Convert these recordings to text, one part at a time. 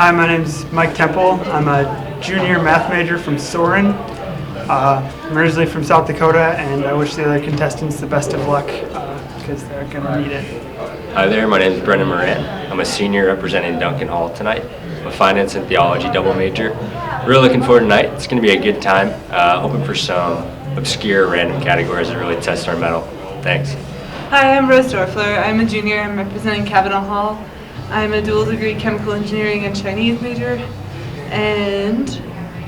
Hi, my name's Mike Temple. I'm a junior math major from Soren. I'm originally from South Dakota, and I wish the other contestants the best of luck because they're going to need it. Hi there, my name is Brendan Moran. I'm a senior representing Duncan Hall tonight. I'm a finance and theology double major. Really looking forward tonight. It's going to be a good time. Hoping for some obscure random categories that really test our mettle. Thanks. Hi, I'm Rose Dorfler. I'm a junior. I'm representing Kavanaugh Hall. I'm a dual degree chemical engineering and Chinese major. And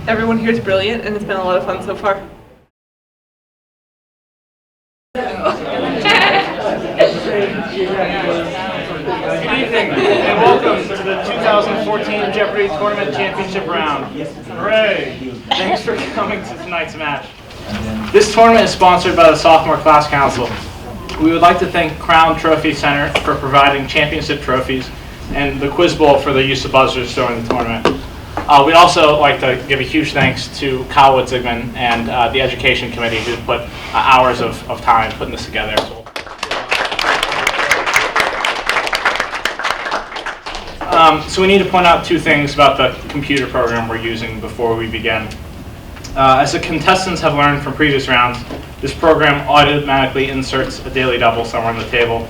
everyone here is brilliant, and it's been a lot of fun so far. Good evening, and welcome to the 2014 Jeopardy Tournament Championship Round. Hooray! Thanks for coming to tonight's match. This tournament is sponsored by the Sophomore Class Council. We would like to thank Crown Trophy Center for providing championship trophies and the Quiz Bowl for the use of buzzers during the tournament. We'd also like to give a huge thanks to Kyle Wood-Zigman and the Education Committee who put hours of time putting this together. So we need to point out two things about the computer program we're using before we begin. As the contestants have learned from previous rounds, this program automatically inserts a daily double somewhere on the table.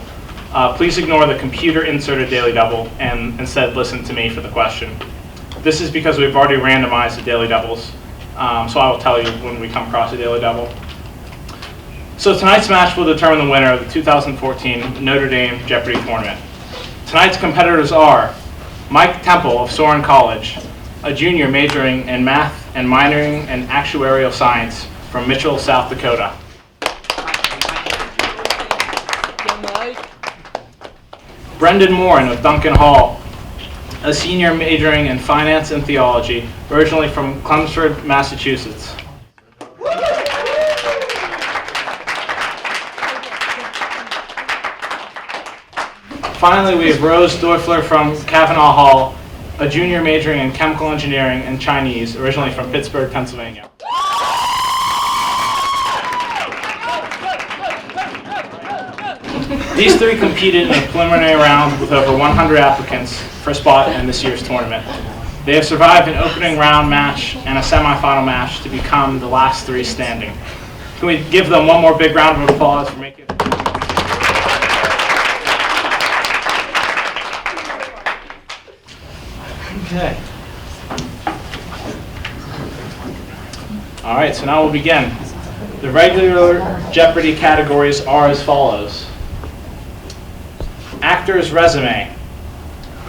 Please ignore the computer inserted daily double and instead listen to me for the question. This is because we've already randomized the daily doubles, so I will tell you when we come across a daily double. So tonight's match will determine the winner of the 2014 Notre Dame Jeopardy tournament. Tonight's competitors are Mike Temple of Soren College, a junior majoring in math and minoring in actuarial science from Mitchell, South Dakota. Brendan Moran of Duncan Hall, a senior majoring in finance and theology, originally from Chelmsford, Massachusetts. Finally, we have Rose Dorfler from Kavanaugh Hall, a junior majoring in chemical engineering and Chinese, originally from Pittsburgh, Pennsylvania. These three competed in a preliminary round with over 100 applicants for a spot in this year's tournament. They have survived an opening round match and a semifinal match to become the last three standing. Can we give them one more big round of applause for making it? Okay. All right, so now we'll begin. The regular Jeopardy categories are as follows. Actor's resume,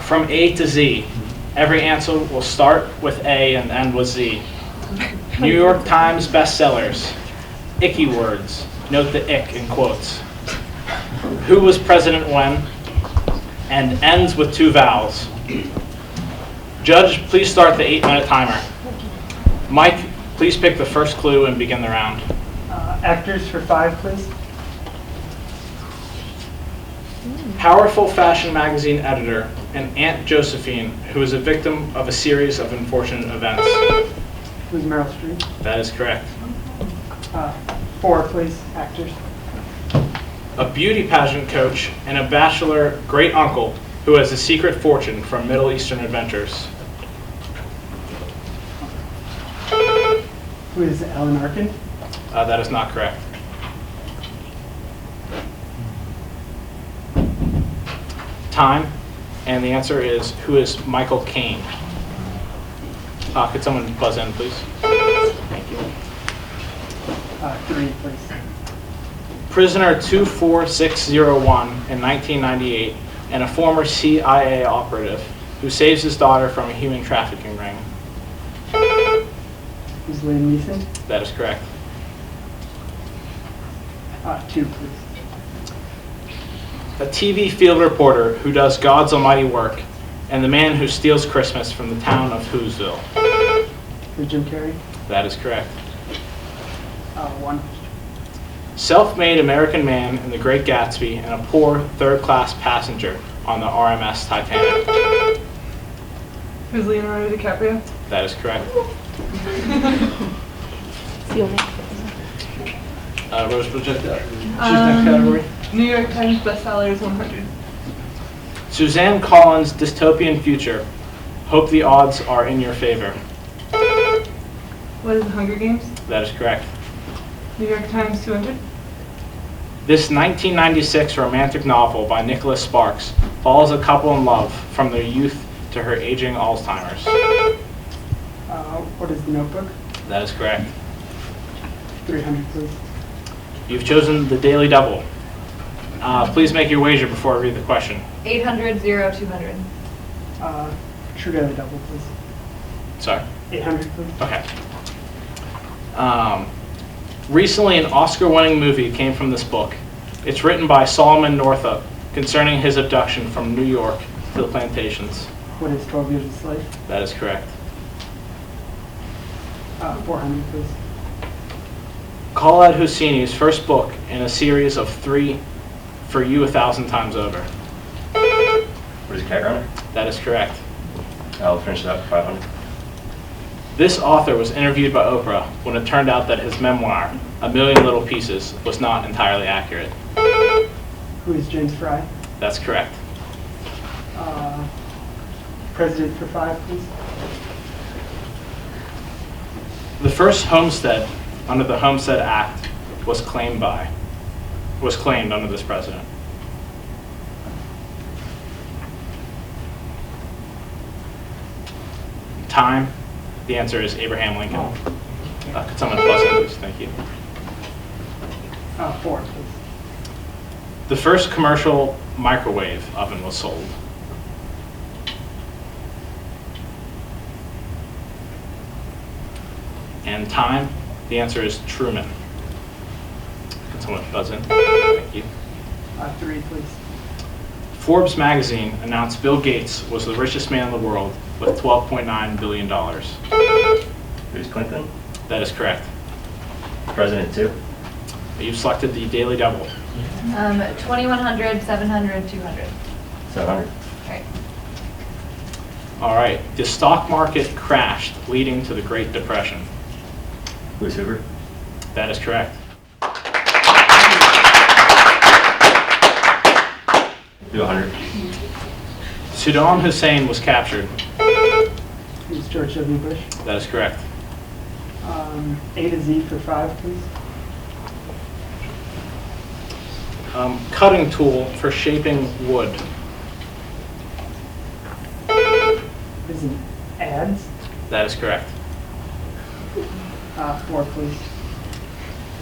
from A to Z. Every answer will start with A and end with Z. New York Times bestsellers, icky words, note the ick in quotes. Who was president when, and ends with two vowels. Judge, please start the 8-minute timer. Mike, please pick the first clue and begin the round. Actors for 5, please. Powerful fashion magazine editor and Aunt Josephine, who is a victim of a series of unfortunate events. Who's Meryl Streep? That is correct. 4, please. Actors. A beauty pageant coach and a bachelor great uncle who has a secret fortune from Middle Eastern adventures. Who is Alan Arkin? That is not correct. Time, and the answer is who is Michael Caine? Could someone buzz in, please? Thank you. 3, please. Prisoner 24601 in 1998, and a former CIA operative who saves his daughter from a human trafficking ring. Who's Liam Neeson? That is correct. 2, please. A TV field reporter who does God's almighty work, and the man who steals Christmas from the town of Whoville. Who's Jim Carrey? That is correct. 1. Self-made American man in The Great Gatsby and a poor third-class passenger on the RMS Titanic. Who's Leonardo DiCaprio? That is correct. Rose, project that. Next category. New York Times bestsellers 100. Suzanne Collins' dystopian future, Hope the odds are in your favor. What is the Hunger Games? That is correct. New York Times 200. This 1996 romantic novel by Nicholas Sparks follows a couple in love from their youth to her aging Alzheimer's. What is The Notebook? That is correct. 300, please. You've chosen the Daily Double. Please make your wager before I read the question. 800, 0, 200. True Daily Double, please. Sorry? 800, please. Okay. Recently, an Oscar-winning movie came from this book. It's written by Solomon Northup concerning his abduction from New York to the plantations. What is 12 Years a Slave? That is correct. 400, please. Khaled Hosseini's first book in a series of 3 For You 1,000 Times Over. What is Cat Runner? That is correct. I'll finish it up for 500. This author was interviewed by Oprah when it turned out that his memoir, A Million Little Pieces, was not entirely accurate. Who is James Fry? That's correct. President for 5, please. The first homestead under the Homestead Act was claimed under this president. Time. The answer is Abraham Lincoln. Could someone buzz in, please? Thank you. 4, please. The first commercial microwave oven was sold. And time. The answer is Truman. Could someone buzz in? Thank you. 3, please. Forbes magazine announced Bill Gates was the richest man in the world with $12.9 billion. Who's Clinton? That is correct. President 2. You've selected the Daily Double. 2100, 700, 200. 700. Right. All right. The stock market crashed, leading to the Great Depression. Who's Hoover? That is correct. Do 100. Saddam Hussein was captured. Who's George W. Bush? That is correct. A to Z for 5, please. Cutting tool for shaping wood. Is it ads? That is correct. 4, please.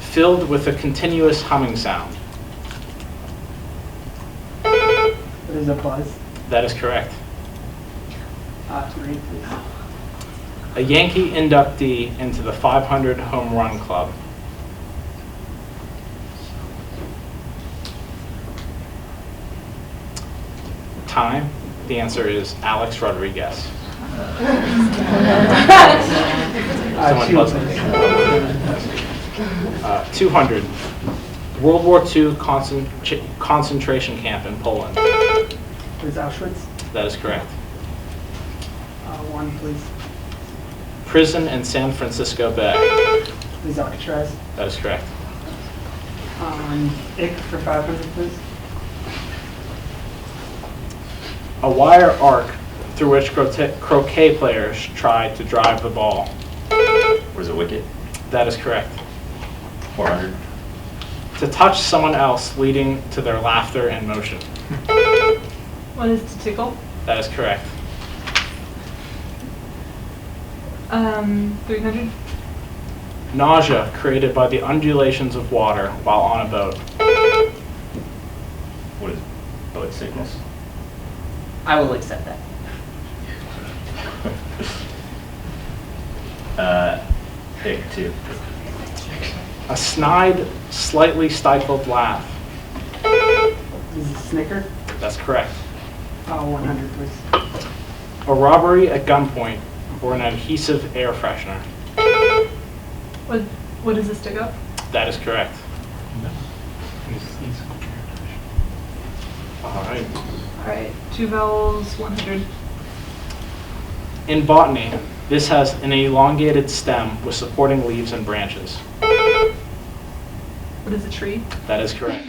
Filled with a continuous humming sound. What is a buzz? That is correct. 3, please. A Yankee inductee into the 500 home run club. Time. The answer is Alex Rodriguez. Someone 2, buzz please. in. 200. World War II concentration camp in Poland. Where's Auschwitz? That is correct. 1, please. Prison in San Francisco Bay. Where's Alcatraz? That is correct. Ick for 500, please. A wire arc through which croquet players try to drive the ball. Was it wicket? That is correct. 400. To touch someone else, leading to their laughter and motion. What is to tickle? That is correct. 300. Nausea created by the undulations of water while on a boat. What is boat sickness? I will accept that. Ick 2. A snide, slightly stifled laugh. Is it Snicker? That's correct. 100, please. A robbery at gunpoint or an adhesive air freshener. What is a stick up? That is correct. All right. All right. 2 vowels, 100. In botany, this has an elongated stem with supporting leaves and branches. What is a tree? That is correct.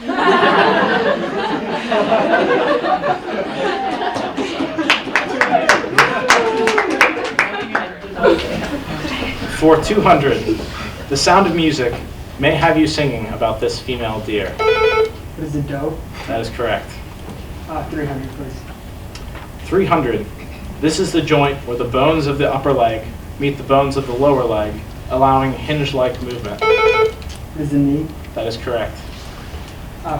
For 200, The Sound of Music may have you singing about this female deer. What is it, doe? That is correct. 300, please. 300, this is the joint where the bones of the upper leg meet the bones of the lower leg, allowing hinge-like movement. What is the knee? That is correct.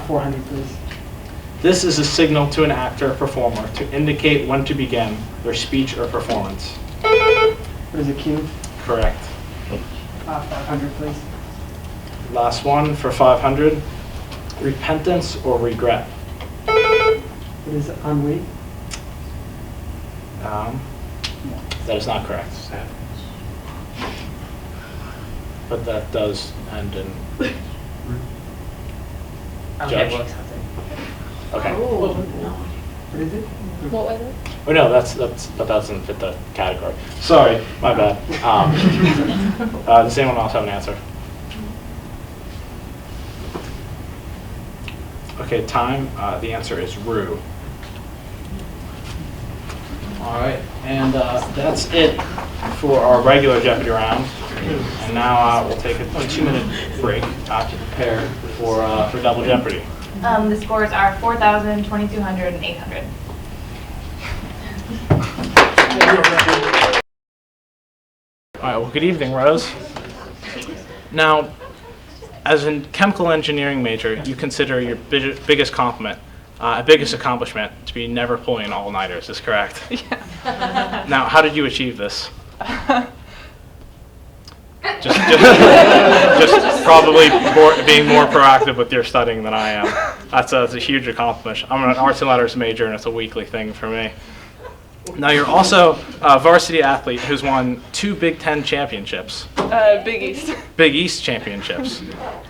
400, please. This is a signal to an actor or performer to indicate when to begin their speech or performance. What is a cue? Correct. 500, please. Last one for 500, repentance or regret. What is ennui? That is not correct. But that does end in Okay, Judge. we'll accept it. okay. What is it? What was it? Oh no, that doesn't fit the category. Sorry, my bad. Does anyone else have an answer? Okay, time. The answer is rue. All right, and that's it for our regular Jeopardy round. And now we'll take a 2-minute break to prepare for Double Jeopardy. The scores are 4,000, 2,200, and 800. All right, well, good evening, Rose. Now, as a chemical engineering major, you consider your biggest accomplishment to be never pulling all-nighters, is correct? Yeah. Now, how did you achieve this? Just probably being more proactive with your studying than I am. That's a huge accomplishment. I'm an arts and letters major, and it's a weekly thing for me. Now, you're also a varsity athlete who's won 2 Big Ten championships. Big East. Big East championships.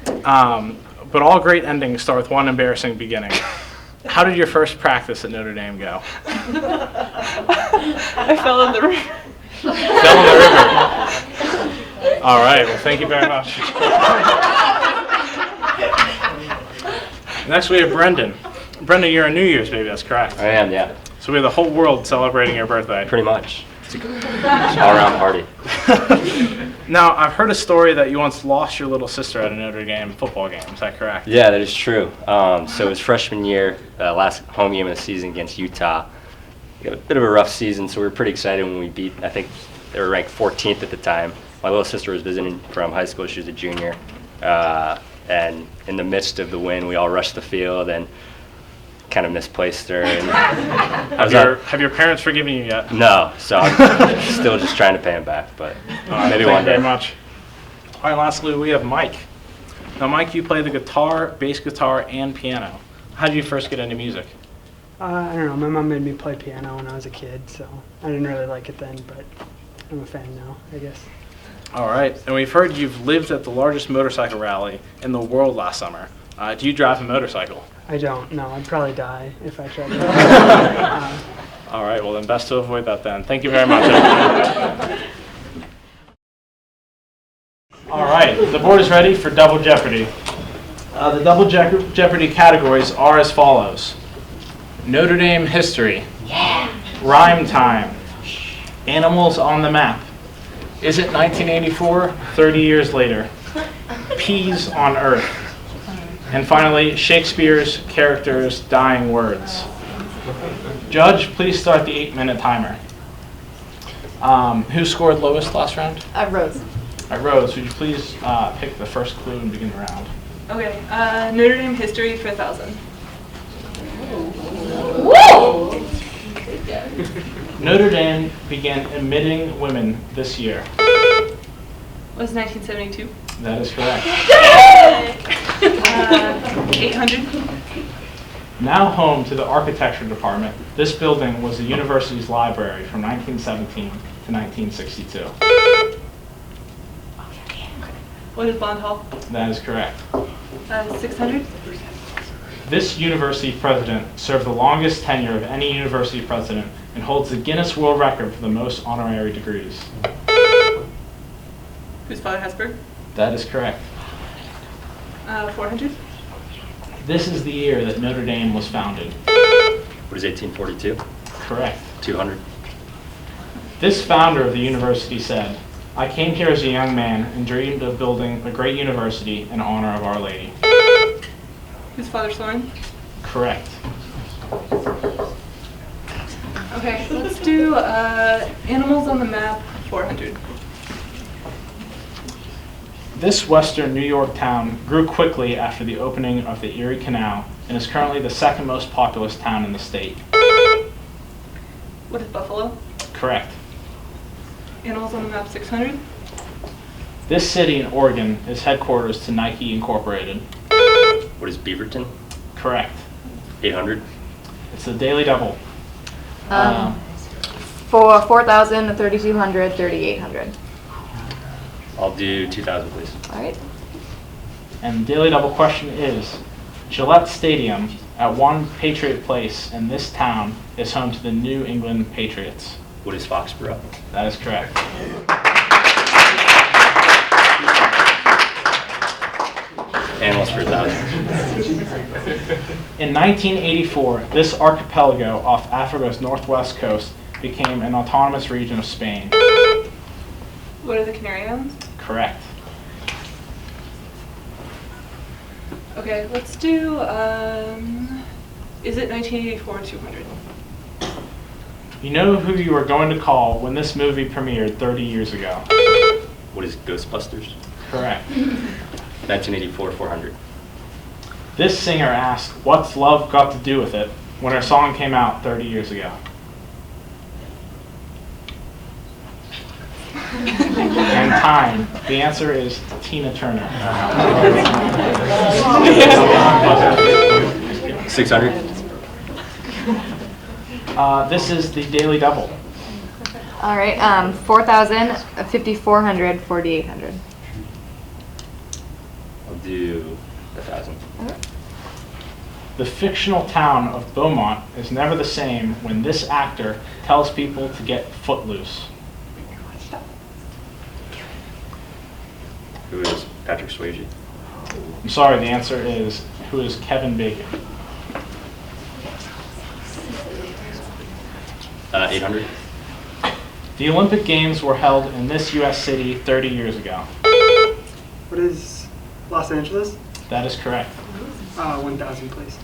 But all great endings start with one embarrassing beginning. How did your first practice at Notre Dame go? I fell in the river. Fell in the river. All right, well, thank you very much. Next, we have Brendan. Brendan, you're a New Year's baby, that's correct. I am, yeah. So we have the whole world celebrating your birthday. Pretty much. It's an all-around party. Now, I've heard a story that you once lost your little sister at a Notre Dame football game. Is that correct? Yeah, that is true. So it was freshman year, last home game of the season against Utah. We had a bit of a rough season, so we were pretty excited when we beat, I think they were ranked 14th at the time. My little sister was visiting from high school. She was a junior. And in the midst of the win, we all rushed the field and kind of misplaced her. And have your parents forgiven you yet? No, so I'm still just trying to pay them back, but maybe one Thank you day. very much. All right, lastly, we have Mike. Now, Mike, you play the guitar, bass guitar, and piano. How did you first get into music? I don't know. My mom made me play piano when I was a kid, so I didn't really like it then, but I'm a fan now, I guess. All right, and we've heard you've lived at the largest motorcycle rally in the world last summer. Do you drive a motorcycle? I don't. No, I'd probably die if I tried to. All right, well then best to avoid that then. Thank you very much, everyone. All right, the board is ready for Double Jeopardy. The Double Jeopardy categories are as follows. Notre Dame history. Yeah. Rhyme time. Animals on the map. Is it 1984? 30 years later. Peas on Earth. And finally, Shakespeare's characters' dying words. Judge, please start the 8-minute timer. Who scored lowest last round? Rose. Rose, would you please pick the first clue and begin the round? Okay, Notre Dame history for 1,000. Notre Dame began admitting women this year. Was 1972? That is correct. 800. Now home to the architecture department, this building was the university's library from 1917 to 1962. What is Bond Hall? That is correct. 600. This university president served the longest tenure of any university president and holds the Guinness World Record for the most honorary degrees. Who's Father Hesburgh? That is correct. 400. This is the year that Notre Dame was founded. What is 1842? Correct. 200. This founder of the university said, "I came here as a young man and dreamed of building a great university in honor of Our Lady." Who's Father Soren? Correct. Okay, let's do animals on the map, 400. This western New York town grew quickly after the opening of the Erie Canal and is currently the second most populous town in the state. What is Buffalo? Correct. Animals on the map, 600. This city in Oregon is headquarters to Nike Incorporated. What is Beaverton? Correct. 800. It's the Daily Double. For 4,000, 3,200, 3,800. I'll do 2,000, please. All right. And the Daily Double question is, Gillette Stadium at One Patriot Place in this town is home to the New England Patriots. What is Foxborough? That is correct. Animals for 1,000. In 1984, this archipelago off Africa's northwest coast became an autonomous region of Spain. What are the Canary Islands? Correct. Okay, let's do, is it 1984 or 200? You know who you were going to call when this movie premiered 30 years ago. What is Ghostbusters? Correct. 1984, 400. This singer asked, "What's love got to do with it?" when her song came out 30 years ago. And time. The answer is Tina Turner. 600. This is the Daily Double. All right. 4,000, 5,400, 4,800. I'll do 1,000. The fictional town of Beaumont is never the same when this actor tells people to get footloose. Who is Patrick Swayze? I'm sorry, the answer is, who is Kevin Bacon? 800. The Olympic Games were held in this U.S. city 30 years ago. What is Los Angeles? That is correct. 1,000, please.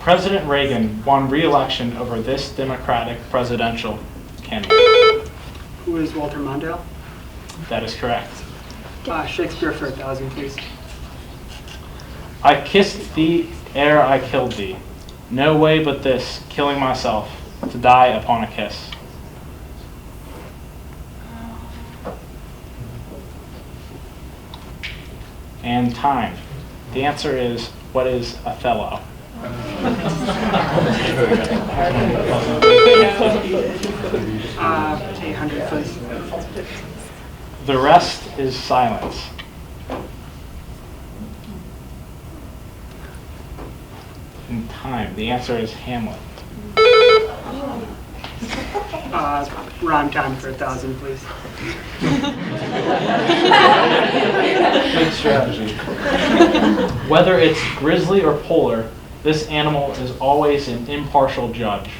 President Reagan won re-election over this Democratic presidential candidate. Who is Walter Mondale? That is correct. Shakespeare for 1,000, please. I kissed thee ere I killed thee. No way but this, killing myself, to die upon a kiss. And time. The answer is, what is Othello? 800, please. The rest is silence. And time. The answer is Hamlet. Rhyme time for 1,000, please. Good strategy. Whether it's grizzly or polar, this animal is always an impartial judge.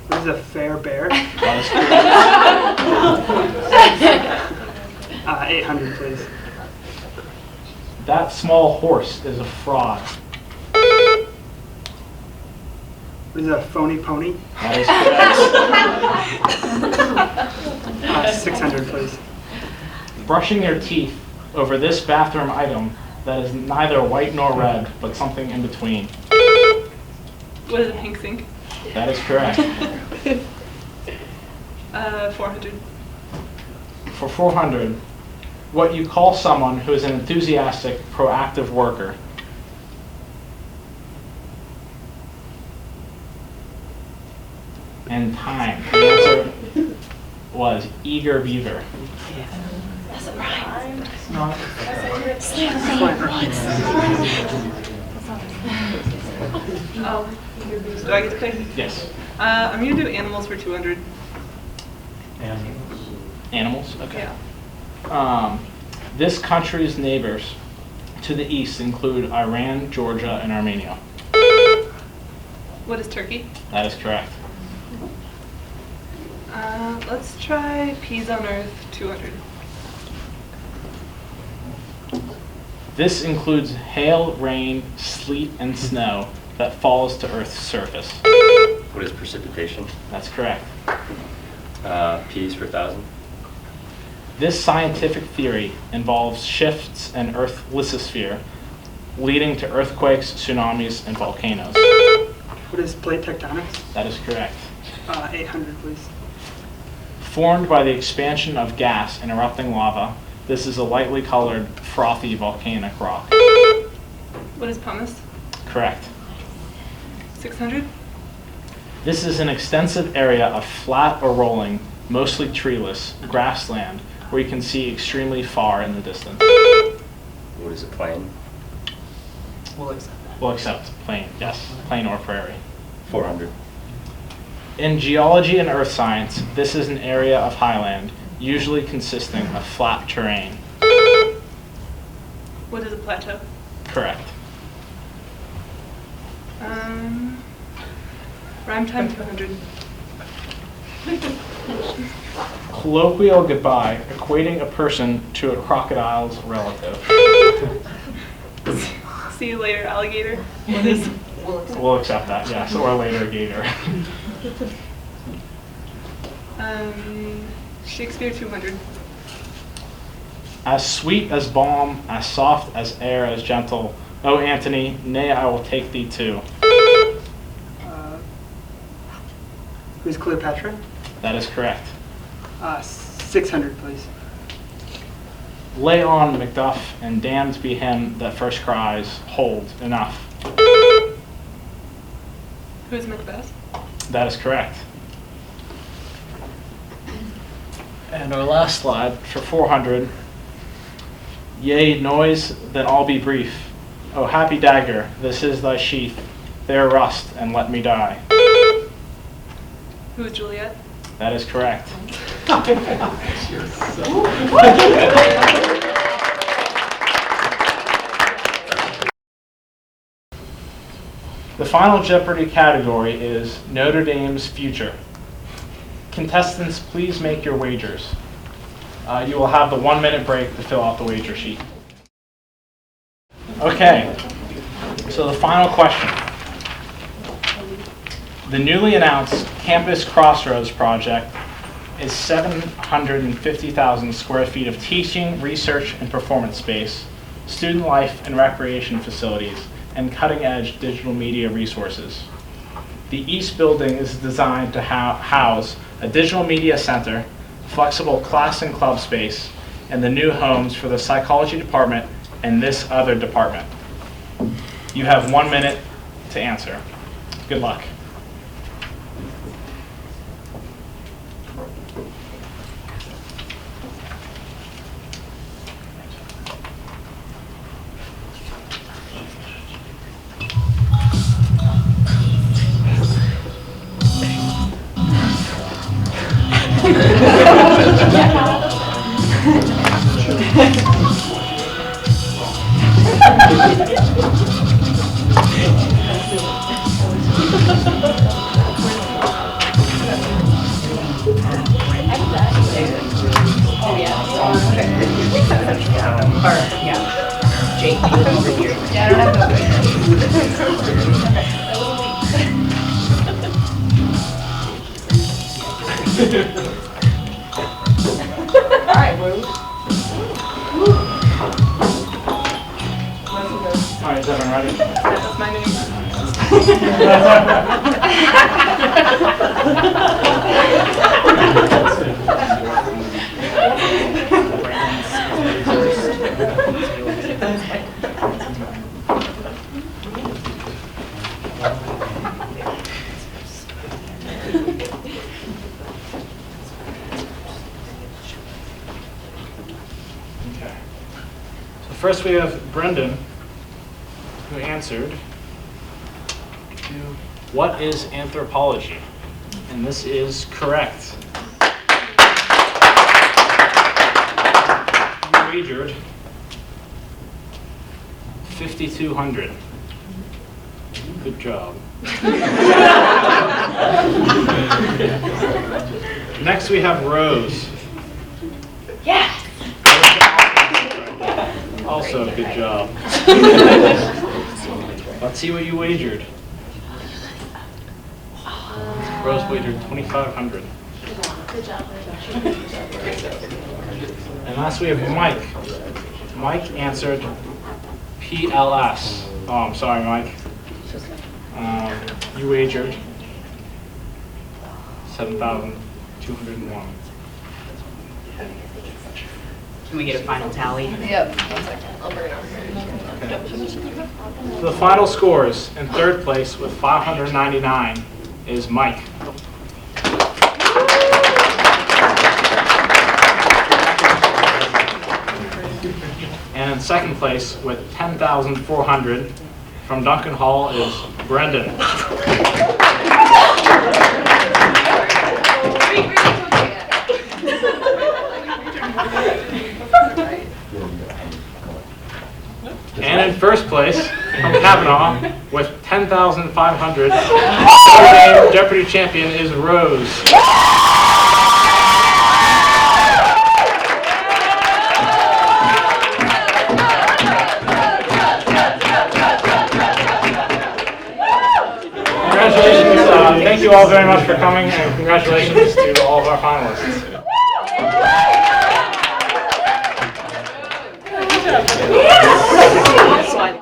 What is a fair bear? That is correct. 800, please. That small horse is a fraud. What is a phony pony? That is correct. 600, please. Brushing your teeth over this bathroom item that is neither white nor red, but something in between. What is a pink sink? That is correct. 400. For 400, what you call someone who is an enthusiastic, proactive worker. And time. The answer was eager beaver. Oh, do I get to play? Yes. I'm going to do animals for 200. Animals? Okay. Yeah. This country's neighbors to the east include Iran, Georgia, and Armenia. What is Turkey? That is correct. Let's try peas on Earth 200. This includes hail, rain, sleet, and snow that falls to Earth's surface. What is precipitation? That's correct. P's for 1,000. This scientific theory involves shifts in Earth's lithosphere, leading to earthquakes, tsunamis, and volcanoes. What is plate tectonics? That is correct. 800, please. Formed by the expansion of gas and erupting lava, this is a lightly colored, frothy volcanic rock. What is pumice? Correct. 600. This is an extensive area of flat or rolling, mostly treeless, grassland where you can see extremely far in the distance. What is a plain? We'll accept that. We'll accept plain, yes, plain or prairie. 400. In geology and earth science, this is an area of highland, usually consisting of flat terrain. What is a plateau? Correct. Rhyme time 200. Colloquial goodbye, equating a person to a crocodile's relative. See you later, alligator. What is? We'll accept that, yes, or later gator. Shakespeare 200. As sweet as balm, as soft as air, as gentle. O Antony, nay, I will take thee too. Who's Cleopatra? That is correct. 600, please. Lay on, Macduff, and damned be him that first cries, hold, enough. Who is Macbeth? That is correct. And our last slide for 400. Yea, noise, then all be brief. O happy dagger, this is thy sheath. There rust, and let me die. Who is Juliet? That is correct. The final Jeopardy category is Notre Dame's future. Contestants, please make your wagers. You will have the 1-minute break to fill out the wager sheet. Okay, so the final question. The newly announced Campus Crossroads project is 750,000 square feet of teaching, research, and performance space, student life and recreation facilities, and cutting-edge digital media resources. The East Building is designed to house a digital media center, flexible class and club space, and the new homes for the psychology department and this other department. You have 1 minute to answer. Good luck. Jake, over here. Yeah, I don't have All right, well, All right, is everyone ready? That's my name. Okay. So first we have Brendan, who answered, what is anthropology? And this is correct. You wagered 5,200. Good job. Next we have Rose. Yeah. Also, good job. Let's see what you wagered. Rose wagered 2,500. Good job. And last we have Mike. Mike answered PLS. Oh, I'm sorry, Mike. You wagered 7,201. Can we get a final tally? Yep. 1 second. I'll bring it over. The final scores in third place with 599 is Mike. And in second place with 10,400 from Duncan Hall is Brendan. And in first place from Kavanaugh with 10,500, our Jeopardy champion is Rose. Congratulations. Thank you all very much for coming, and congratulations to all of our finalists.